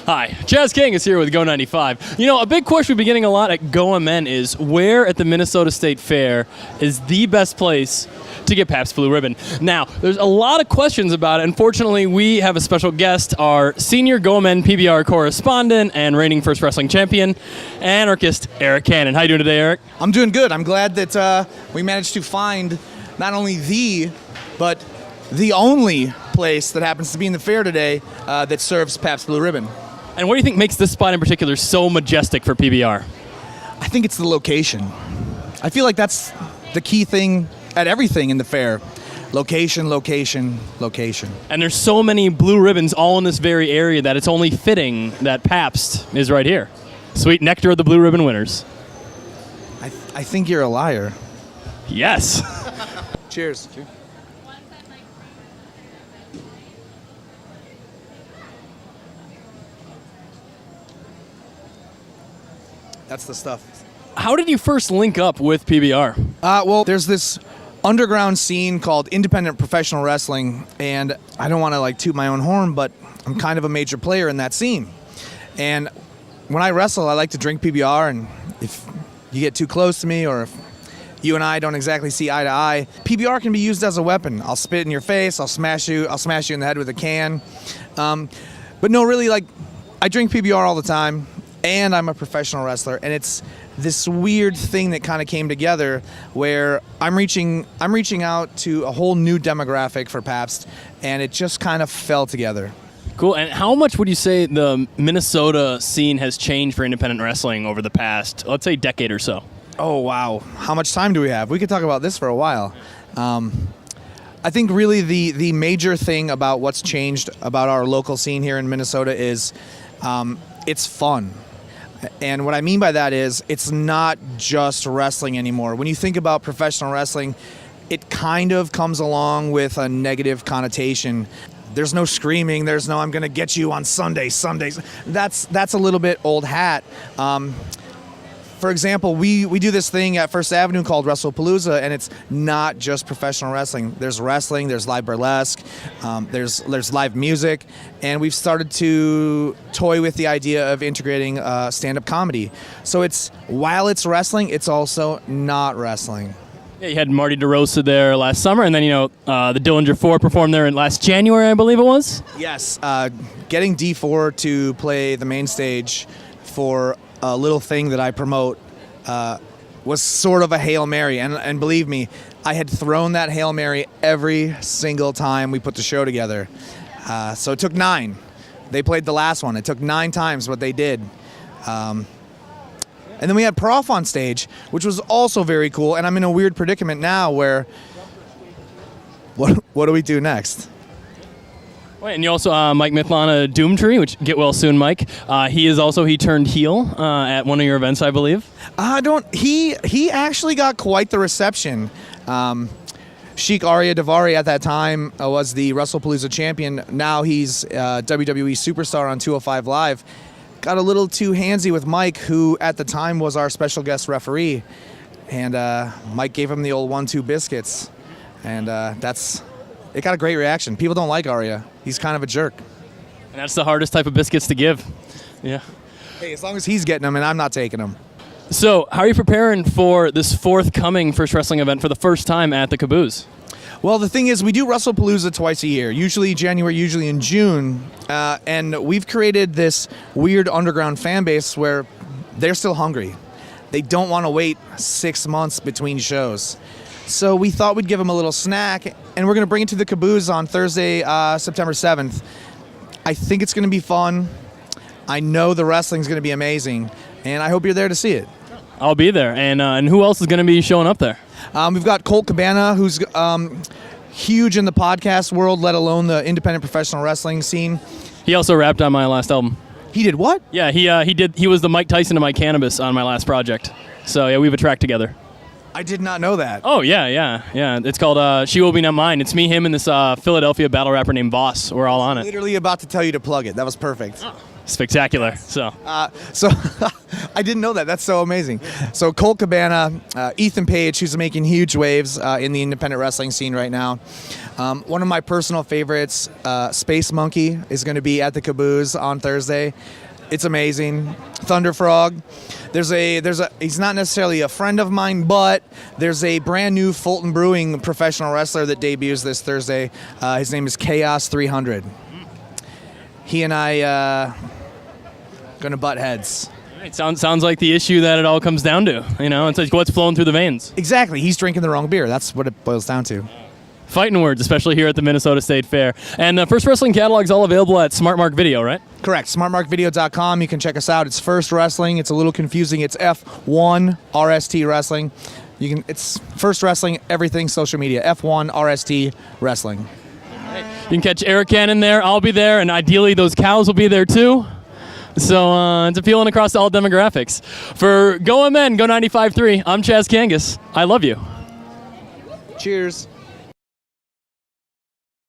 Hi, Chaz Kangas here with Go95. You know, a big question we've been getting a lot at GoMN is where at the Minnesota State Fair is the best place to get Pabst Blue Ribbon? Now, there's a lot of questions about it. Unfortunately, we have a special guest, our senior GoMN PBR correspondent and reigning F1rst Wrestling champion, anarchist Arik Cannon. How you doing today, Arik? I'm doing good. I'm glad that we managed to find not only but the only place that happens to be in the fair today that serves Pabst Blue Ribbon. And what do you think makes this spot in particular so majestic for PBR? I think it's the location. I feel like that's the key thing at everything in the fair. Location, location, location. And there's so many blue ribbons all in this very area that it's only fitting that Pabst is right here. Sweet nectar of the blue ribbon winners. I think you're a liar. Yes. Cheers. That's the stuff. How did you first link up with PBR? Well, there's this underground scene called independent professional wrestling, and I don't want to toot my own horn, but I'm kind of a major player in that scene. And when I wrestle, I like to drink PBR, and if you get too close to me or if you and I don't exactly see eye to eye, PBR can be used as a weapon. I'll spit in your face, I'll smash you in the head with a can. But no, really, I drink PBR all the time. And I'm a professional wrestler, and it's this weird thing that kind of came together where I'm reaching out to a whole new demographic for Pabst, and it just kind of fell together. Cool. And how much would you say the Minnesota scene has changed for independent wrestling over the past, let's say, decade or so? Oh, wow. How much time do we have? We could talk about this for a while. I think really the major thing about what's changed about our local scene here in Minnesota is it's fun. And what I mean by that is it's not just wrestling anymore. When you think about professional wrestling, it kind of comes along with a negative connotation. There's no screaming. There's no "I'm going to get you on Sundays." That's a little bit old hat. For example, we do this thing at First Avenue called Wrestlepalooza, and it's not just professional wrestling. There's wrestling, there's live burlesque, there's live music, and we've started to toy with the idea of integrating stand-up comedy. So while it's wrestling, it's also not wrestling. Yeah, you had Marty DeRosa there last summer, and then, the Dillinger 4 performed there in last January, I believe it was? Yes, getting D4 to play the main stage for a little thing that I promote was sort of a Hail Mary. And believe me, I had thrown that Hail Mary every single time we put the show together. So it took 9. They played the last one. It took 9 times what they did. And then we had Prof on stage, which was also very cool. And I'm in a weird predicament now where, what do we do next? Wait, and you also Mike Mithlon, Doomtree, which get well soon, Mike. He turned heel at one of your events, I believe. He actually got quite the reception. Sheik Arya Davari at that time was the Wrestlepalooza champion. Now he's WWE superstar on 205 Live. Got a little too handsy with Mike, who at the time was our special guest referee, and Mike gave him the old 1-2 biscuits, and it got a great reaction. People don't like Arya. He's kind of a jerk. And that's the hardest type of biscuits to give. Yeah. Hey, as long as he's getting them and I'm not taking them. So, how are you preparing for this forthcoming F1rst Wrestling event for the first time at the Caboose? Well, the thing is, we do Wrestlepalooza twice a year, usually January, usually in June, and we've created this weird underground fan base where they're still hungry. They don't want to wait 6 months between shows. So we thought we'd give them a little snack, and we're going to bring it to the Caboose on Thursday, September 7th. I think it's going to be fun. I know the wrestling's going to be amazing, and I hope you're there to see it. I'll be there. And who else is going to be showing up there? We've got Colt Cabana, who's huge in the podcast world, let alone the independent professional wrestling scene. He also rapped on my last album. He did what? Yeah, he did. He was the Mike Tyson of my cannabis on my last project. So yeah, we have a track together. I did not know that. Oh, yeah. It's called She Will Be Not Mine. It's me, him, and this Philadelphia battle rapper named Voss. We're all on it. Literally about to tell you to plug it. That was perfect. Oh, Spectacular. So So I didn't know that. That's so amazing. So Colt Cabana, Ethan Page, who's making huge waves in the independent wrestling scene right now. One of my personal favorites, Space Monkey, is going to be at the Caboose on Thursday. It's amazing. Thunder Frog. There's a he's not necessarily a friend of mine, but there's a brand new Fulton Brewing professional wrestler that debuts this Thursday. His name is Chaos 300. He and I gonna butt heads. it sounds like the issue that it all comes down to. It's like what's flowing through the veins. Exactly. He's drinking the wrong beer. That's what it boils down to. Fighting words, especially here at the Minnesota State Fair. And F1rst Wrestling catalog is all available at Smart Mark Video, right? Correct. SmartMarkVideo.com. You can check us out. It's F1rst Wrestling. It's a little confusing. It's F1rst Wrestling. It's F1rst Wrestling. Everything social media. F1rst Wrestling. You can catch Arik Cannon there. I'll be there, and ideally those cows will be there too. So it's appealing across all demographics. For Go Men, Go 95.3, I'm Chaz Kangas. I love you. Cheers.